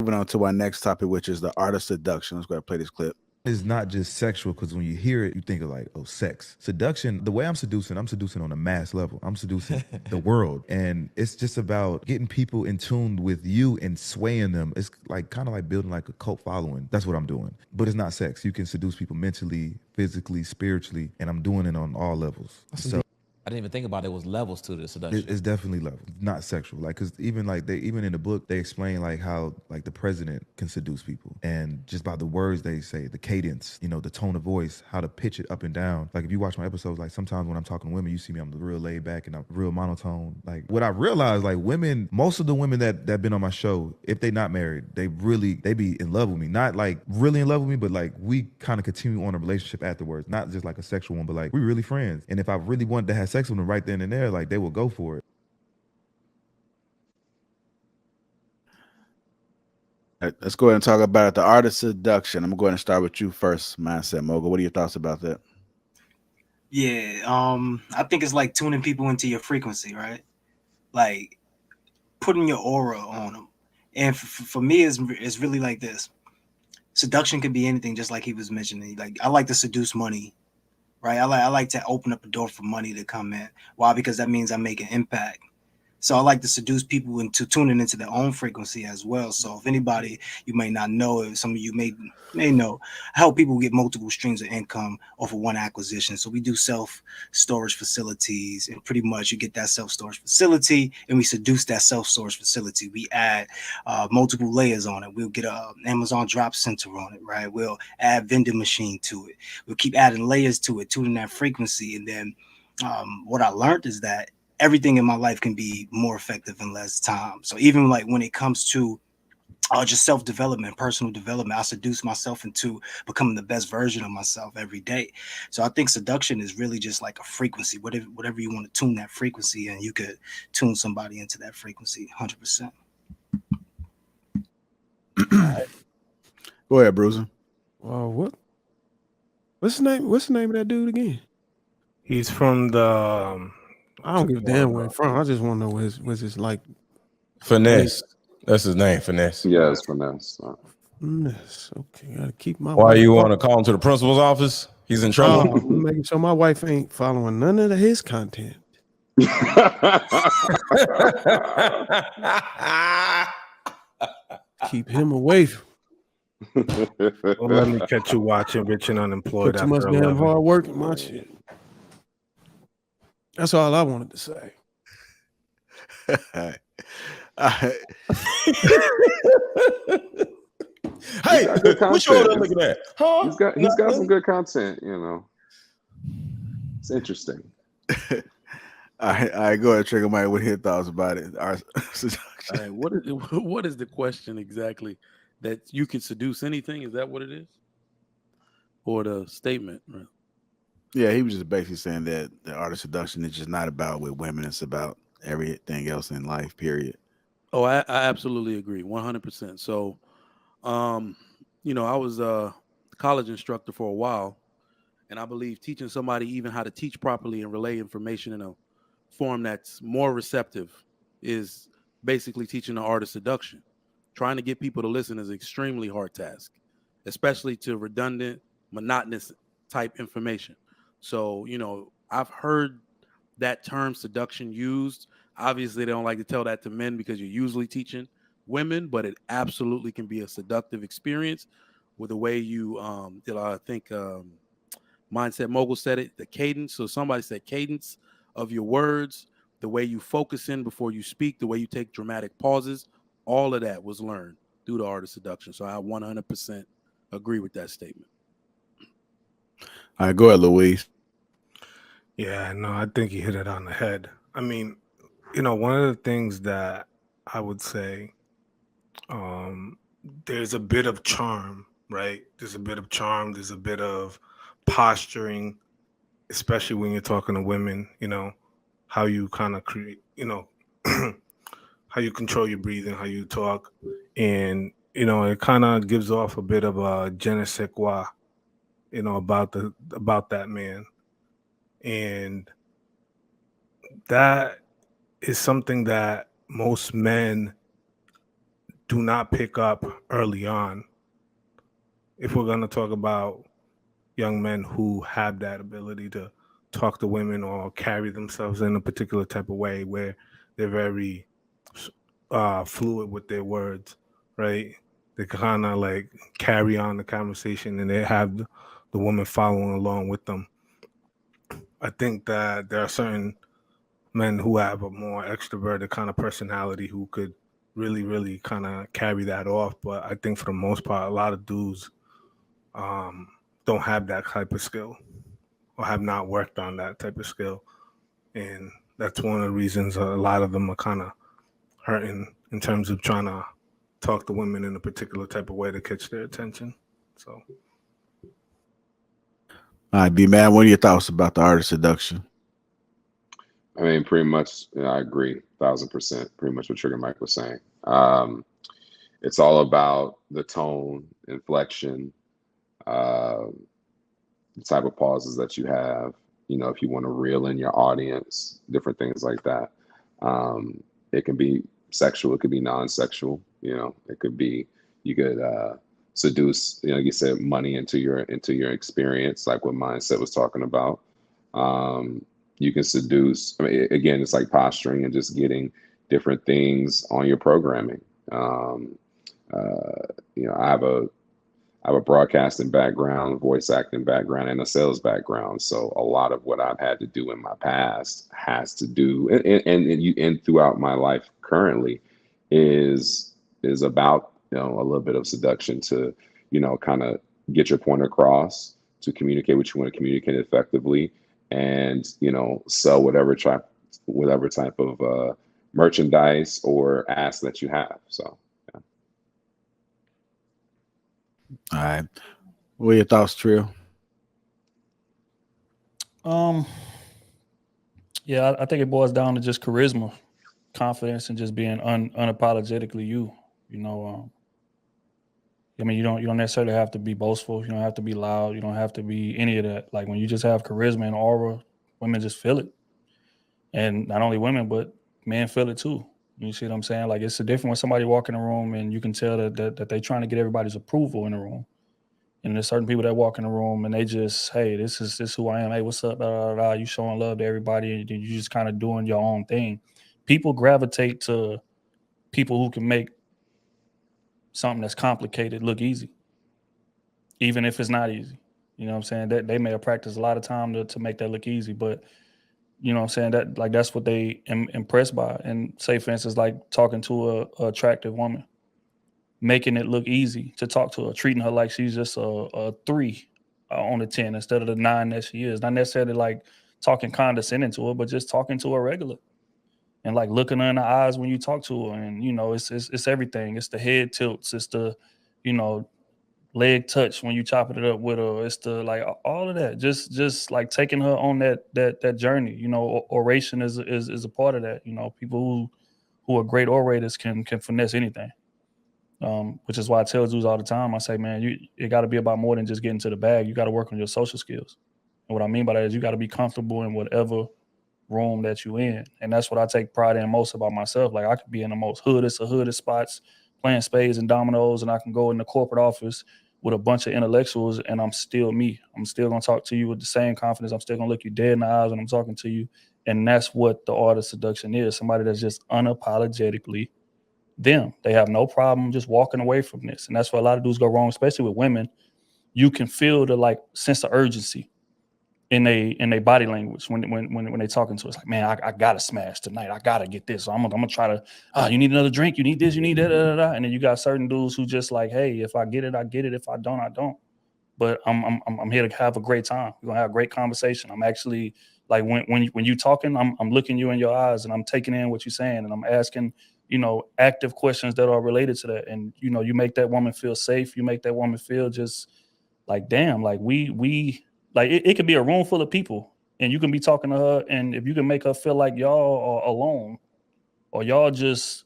moving on to our next topic, which is the art of seduction. Let's go ahead and play this clip. It's not just sexual, because when you hear it, you think of like, oh, sex. Seduction, the way I'm seducing on a mass level. I'm seducing the world. And it's just about getting people in tune with you and swaying them. It's like kind of like building like a cult following. That's what I'm doing. But it's not sex. You can seduce people mentally, physically, spiritually, and I'm doing it on all levels. So I didn't even think about it was levels to the seduction. it's definitely levels, not sexual. Like, cause even in the book, they explain like how like the president can seduce people, and just by the words they say, the cadence, the tone of voice, how to pitch it up and down. Like if you watch my episodes, like sometimes when I'm talking to women, you see me, I'm real laid back and I'm real monotone. Like what I realized, like most of the women that been on my show, if they not married, they be in love with me. Not like really in love with me, but like we kind of continue on a relationship afterwards. Not just like a sexual one, but like we really friends. And if I really wanted to have sex with them right then and there, like they will go for it. All right, let's go ahead and talk about the art of seduction. I'm going to start with you first, Mindset Mogul. What are your thoughts about that? Yeah, I think it's like tuning people into your frequency, right? Like putting your aura on them. And for me, it's really like this. Seduction could be anything, just like he was mentioning. Like I like to seduce money, right? I like to open up a door for money to come in. Why? Because that means I make an impact. So I like to seduce people into tuning into their own frequency as well. So if anybody you may not know, if some of you may know, help people get multiple streams of income off of one acquisition. So we do self-storage facilities, and pretty much you get that self-storage facility and we seduce that self-storage facility. We add multiple layers on it. We'll get an Amazon drop center on it, right? We'll add vending machine to it. We'll keep adding layers to it, tuning that frequency. And then what I learned is that everything in my life can be more effective in less time. So even like when it comes to just self-development, personal development, I seduce myself into becoming the best version of myself every day. So I think seduction is really just like a frequency, whatever you want to tune that frequency, and you could tune somebody into that frequency 100%. Go ahead, Bruiser. What's the name of that dude again? He's from the I don't give a damn where he's from. I just want to know what's his like. Finesse. That's his name, Finesse. Yeah, it's Finesse. Finesse. Okay, gotta keep my. Why you want to call him to the principal's office? He's in trouble. I'm making sure my wife ain't following none of his content. Keep him away from. Don't let me catch you watching Rich and Unemployed. Put too much damn hard work in my shit. That's all I wanted to say. Hey, what you over there looking at? Huh? He's got some good content, It's interesting. All right, go ahead, Trigger Mike. What are your thoughts about it? All right, what is the question exactly? That you can seduce anything? Is that what it is? Or the statement? Right? Yeah, he was just basically saying that the art of seduction is just not about with women. It's about everything else in life, period. Oh, I absolutely agree, 100%. So, I was a college instructor for a while, and I believe teaching somebody even how to teach properly and relay information in a form that's more receptive is basically teaching the art of seduction. Trying to get people to listen is an extremely hard task, especially to redundant, monotonous type information. So, I've heard that term seduction used. Obviously, they don't like to tell that to men because you're usually teaching women, but it absolutely can be a seductive experience with the way you, I think Mindset Mogul said it, the cadence. So somebody said cadence of your words, the way you focus in before you speak, the way you take dramatic pauses, all of that was learned through the art of seduction. So I 100% agree with that statement. All right, go ahead, Louise. Yeah, no, I think you hit it on the head. I mean, one of the things that I would say, there's a bit of charm, right? There's a bit of charm. There's a bit of posturing, especially when you're talking to women, how you kind of create, how you control your breathing, how you talk. And, it kind of gives off a bit of a je ne sais quoi, about that man. And that is something that most men do not pick up early on. If we're going to talk about young men who have that ability to talk to women or carry themselves in a particular type of way where they're very fluid with their words, right? They kind of like carry on the conversation and they have the woman following along with them. I think that there are certain men who have a more extroverted kind of personality who could really, really kind of carry that off. But I think for the most part, a lot of dudes don't have that type of skill or have not worked on that type of skill. And that's one of the reasons a lot of them are kind of hurting in terms of trying to talk to women in a particular type of way to catch their attention. So, All right, B-Man, what are your thoughts about the art of seduction? I mean, pretty much, I agree, 1,000%. Pretty much what Trigger Mike was saying. It's all about the tone, inflection, the type of pauses that you have. You know, if you want to reel in your audience, different things like that. It can be sexual, it could be non-sexual. You know, it could be you could seduce. You know, you said money into your experience, like what Mindset was talking about. You can seduce. I mean, again, it's like posturing and just getting different things on your programming. You know, I have a broadcasting background, voice acting background, and a sales background. So a lot of what I've had to do in my past has to do, and throughout my life currently, is about, you know, a little bit of seduction to, you know, kind of get your point across, to communicate what you want to communicate effectively, and, you know, sell whatever type of merchandise or ask that you have. So. All right. What are your thoughts, Trill? Yeah, I think it boils down to just charisma, confidence, and just being unapologetically you. You know, I mean, you don't necessarily have to be boastful. You don't have to be loud. You don't have to be any of that. Like when you just have charisma and aura, women just feel it, and not only women but men feel it too. You see what I'm saying? Like it's a different when somebody walk in a room and you can tell that they're trying to get everybody's approval in the room. And there's certain people that walk in the room and they just, hey, this is who I am. Hey, what's up? You showing love to everybody, and you just kind of doing your own thing. People gravitate to people who can make something that's complicated look easy, even if it's not easy. You know what I'm saying? That they may have practiced a lot of time to make that look easy, but you know what I'm saying? That like that's what they impressed by. And say, for instance, like talking to a attractive woman, making it look easy to talk to her, treating her like she's just a 3 on a 10 instead of the 9 that she is. Not necessarily like talking condescending to her, but just talking to her regular and like looking her in the eyes when you talk to her. And you know, it's everything. It's the head tilts. It's the, you know, leg touch when you chopping it up with her. It's the like all of that. Just like taking her on that journey. You know, oration is a part of that. You know, people who are great orators can finesse anything. Which is why I tell dudes all the time, I say, man, it got to be about more than just getting to the bag. You got to work on your social skills. And what I mean by that is you got to be comfortable in whatever room that you in. And that's what I take pride in most about myself. Like I could be in the most hoodest spots, playing spades and dominoes, and I can go in the corporate office with a bunch of intellectuals and I'm still me. I'm still going to talk to you with the same confidence. I'm still going to look you dead in the eyes when I'm talking to you. And that's what the art of seduction is. Somebody that's just unapologetically them. They have no problem just walking away from this. And that's where a lot of dudes go wrong, especially with women. You can feel the like sense of urgency in a body language when they talking to us. Like, man, I gotta smash tonight. I gotta get this. So I'm gonna try to, you need another drink, you need this, you need that, and then you got certain dudes who just like, hey, if I get it, I get it. If I don't, I don't. But I'm here to have a great time. We're gonna have a great conversation. I'm actually like when you talking, I'm looking you in your eyes and I'm taking in what you're saying and I'm asking, you know, active questions that are related to that. And you know, you make that woman feel safe. You make that woman feel just like, damn, like we like it could be a room full of people and you can be talking to her, and if you can make her feel like y'all are alone or y'all just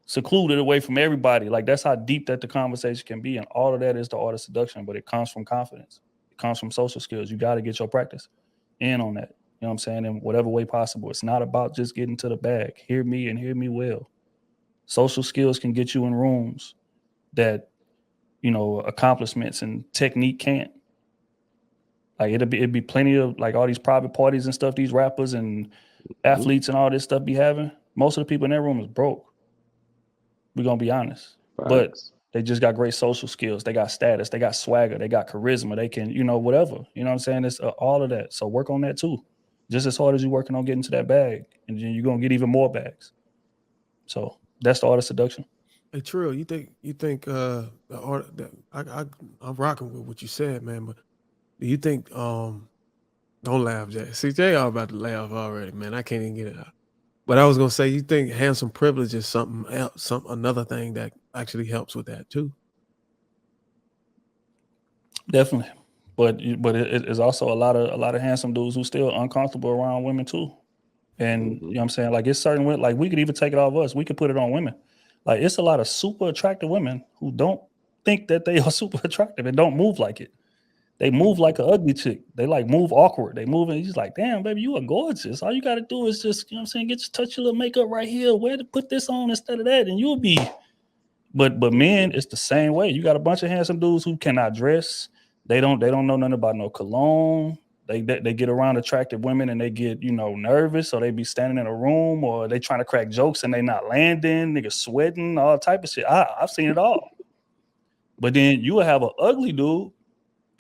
secluded away from everybody, like that's how deep that the conversation can be. And all of that is the art of seduction, but it comes from confidence. It comes from social skills. You got to get your practice in on that. You know what I'm saying? In whatever way possible. It's not about just getting to the bag. Hear me and hear me well. Social skills can get you in rooms that, you know, accomplishments and technique can't. Like it'd be plenty of like all these private parties and stuff, these rappers and athletes and all this stuff be having. Most of the people in that room is broke. We're gonna be honest. But they just got great social skills. They got status, they got swagger, they got charisma, they can, you know, whatever. You know what I'm saying? It's all of that. So work on that too. Just as hard as you're working on getting to that bag, and then you're gonna get even more bags. So that's the art of seduction. Hey, Trill, you think the art that I'm rocking with what you said, man, but do you think don't laugh, Jay. See, Jay all about to laugh already, man. I can't even get it out. But I was gonna say, you think handsome privilege is something else, another thing that actually helps with that too? Definitely. But it's also a lot of handsome dudes who still uncomfortable around women too. And you know what I'm saying? Like it's certain women, like we could even take it off us. We could put it on women. Like it's a lot of super attractive women who don't think that they are super attractive and don't move like it. They move like an ugly chick. They like move awkward. They move and he's like, damn, baby, you are gorgeous. All you got to do is just, you know what I'm saying, touch your little makeup right here. Where to put this on instead of that, and you'll be. But men, it's the same way. You got a bunch of handsome dudes who cannot dress. They don't know nothing about no cologne. They get around attractive women and they get, you know, nervous, or they be standing in a room, or they trying to crack jokes and they not landing. Niggas sweating, all type of shit. I've seen it all. But then you will have an ugly dude,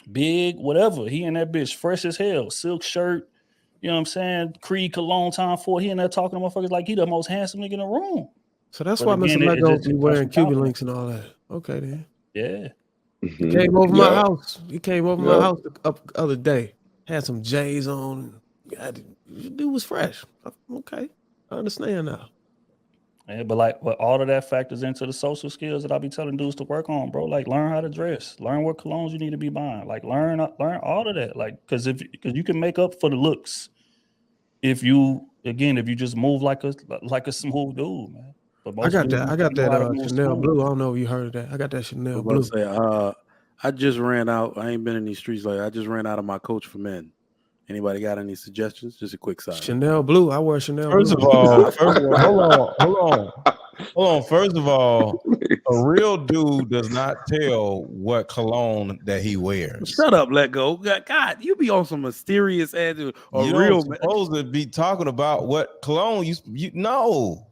big, whatever. He in that bitch fresh as hell, silk shirt, you know what I'm saying? Creed cologne time for. He in there talking to motherfuckers like he the most handsome nigga in the room. So that's why Mr. Lego be wearing Cuban links and all that. Okay, then. Yeah. He came over my house. He came over my house the other day. Had some J's on. God, dude was fresh. Okay, I understand now. Yeah, but all of that factors into the social skills that I be telling dudes to work on, bro. Like learn how to dress, learn what colognes you need to be buying. Like learn all of that. Like because you can make up for the looks if you just move like a smooth dude, man. But I got that Chanel blue. I don't know if you heard of that. I got that Chanel blue. I just ran out. I ain't been in these streets I just ran out of my Coach for Men. Anybody got any suggestions? Just a quick side. Chanel blue. I wear Chanel blue. Hold on. First of all, a real dude does not tell what cologne that he wears. Shut up, let go. God, you be on some mysterious attitude. You're supposed to be talking about what cologne you know.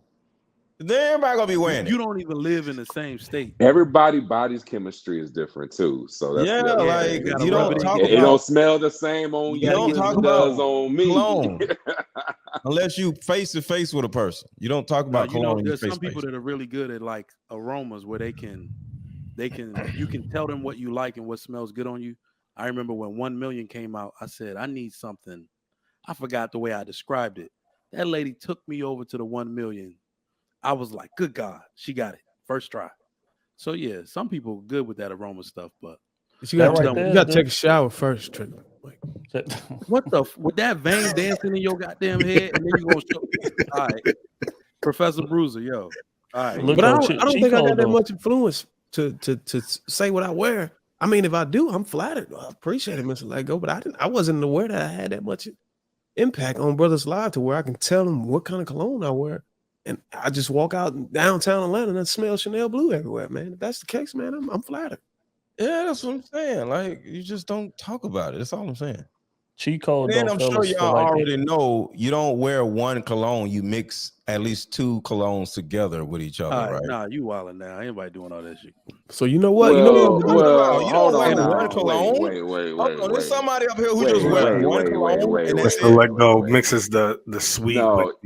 Then everybody gonna be wearing it. You don't even live in the same state. Everybody's body's chemistry is different too. So that's you don't talk about it don't smell the same on you. Don't talk about on me. Cologne. Unless you face to face with a person. You don't talk about cologne. There's some people that are really good at like aromas where you can tell them what you like and what smells good on you. I remember when 1 Million came out, I said, I need something. I forgot the way I described it. That lady took me over to the 1 Million. I was like, good God, she got it. First try. So yeah, some people are good with that aroma stuff, but you gotta take a shower first, Trigger. What with that vein dancing in your goddamn head, and then you gonna show. All right, Professor Bruiser, yo. All right, but I don't think I got that much influence to say what I wear. I mean, if I do, I'm flattered. I appreciate it, Mr. Lego, but I wasn't aware that I had that much impact on brothers' lives to where I can tell them what kind of cologne I wear. And I just walk out downtown Atlanta and smell Chanel blue everywhere, man. If that's the case, man, I'm flattered. Yeah, that's what I'm saying. Like, you just don't talk about it. That's all I'm saying. Cheat code. And I'm sure y'all already know you don't wear one cologne. You mix at least 2 colognes together with each other, right? Nah, you wilding now. Anybody doing all that shit. So you know what? You don't wear one cologne. Wait. There's somebody up here who just wears one cologne. Mr. Let Go mixes the sweet. No, What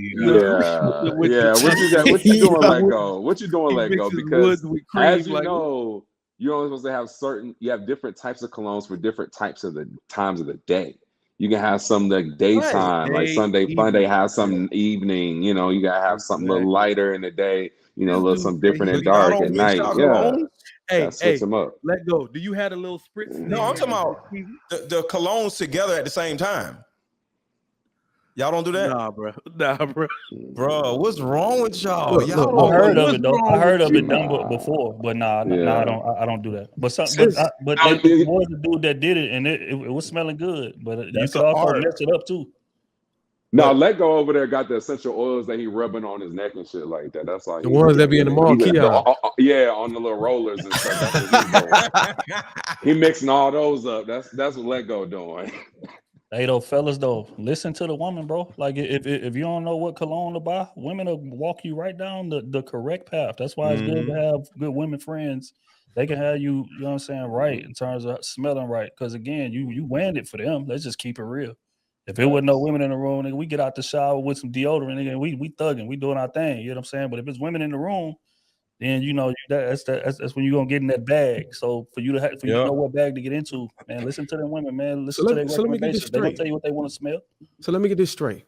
you doing, Let Go? What you doing, Let Go? Because as you know, you're only supposed to have different types of colognes for different types of the times of the day. You can have some the daytime, like Sunday, Monday, have some evening, you gotta have something a little lighter in the day, a little some different and dark at night. Yeah. Hey, them up. Let Go. Do you have a little spritz? No, I'm talking about the colognes together at the same time. Y'all don't do that? Nah, bro. Bro, what's wrong with y'all? I heard of it though. I heard of it done before, but I don't do that. But there was a dude that did it, and it was smelling good. But you could also mess it up too. No, Let Go over there got the essential oils that he rubbing on his neck and shit like that. That's all. The ones that be in the mall kiosk. Yeah, on the little rollers and stuff. That's what he's doing. He mixing all those up. That's what Let Go doing. Hey, though, fellas, though, listen to the woman, bro. Like, if you don't know what cologne to buy, women will walk you right down the correct path. That's why it's good to have good women friends. They can have you, you know what I'm saying, right in terms of smelling right. Because, again, you wanned it for them. Let's just keep it real. If it wasn't no women in the room, nigga, we get out the shower with some deodorant, nigga, and we thugging, we doing our thing. You know what I'm saying? But if it's women in the room, then you know that's when you're gonna get in that bag. So for you to know what bag to get into, man, listen to them women, man. Listen to their recommendations. They're gonna tell you what they want to smell. So let me get this straight.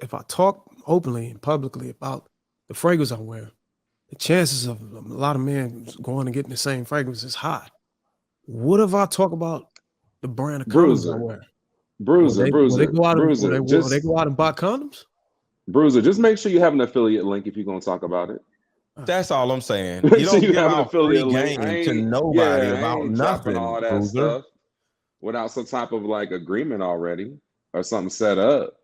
If I talk openly and publicly about the fragrance I wear, the chances of a lot of men going and getting the same fragrance is high. What if I talk about the brand of condoms I wear? Bruiser. Will they go out and buy condoms? Bruiser, just make sure you have an affiliate link if you're gonna talk about it. That's all I'm saying. You don't give out free game to nobody about nothing. All that stuff without some type of like agreement already or something set up.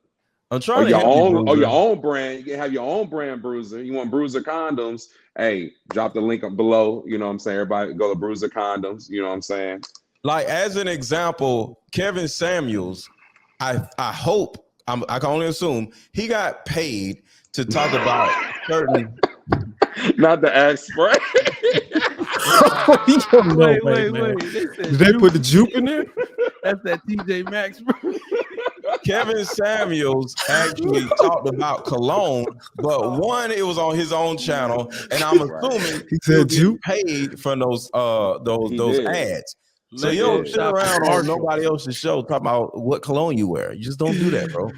I'm trying to your own brand. You can have your own brand, Bruiser. You want Bruiser condoms? Hey, drop the link up below. You know what I'm saying? Everybody go to Bruiser condoms. You know what I'm saying? Like as an example, Kevin Samuels, I hope I can only assume he got paid to talk about certain. Not the axe spray. Wait. Did they put the juke in there? That's that TJ Maxx, bro. Kevin Samuels actually talked about cologne, but one, it was on his own channel, and I'm assuming he said you paid for those ads. So you don't sit around on nobody else's show talking about what cologne you wear. You just don't do that, bro.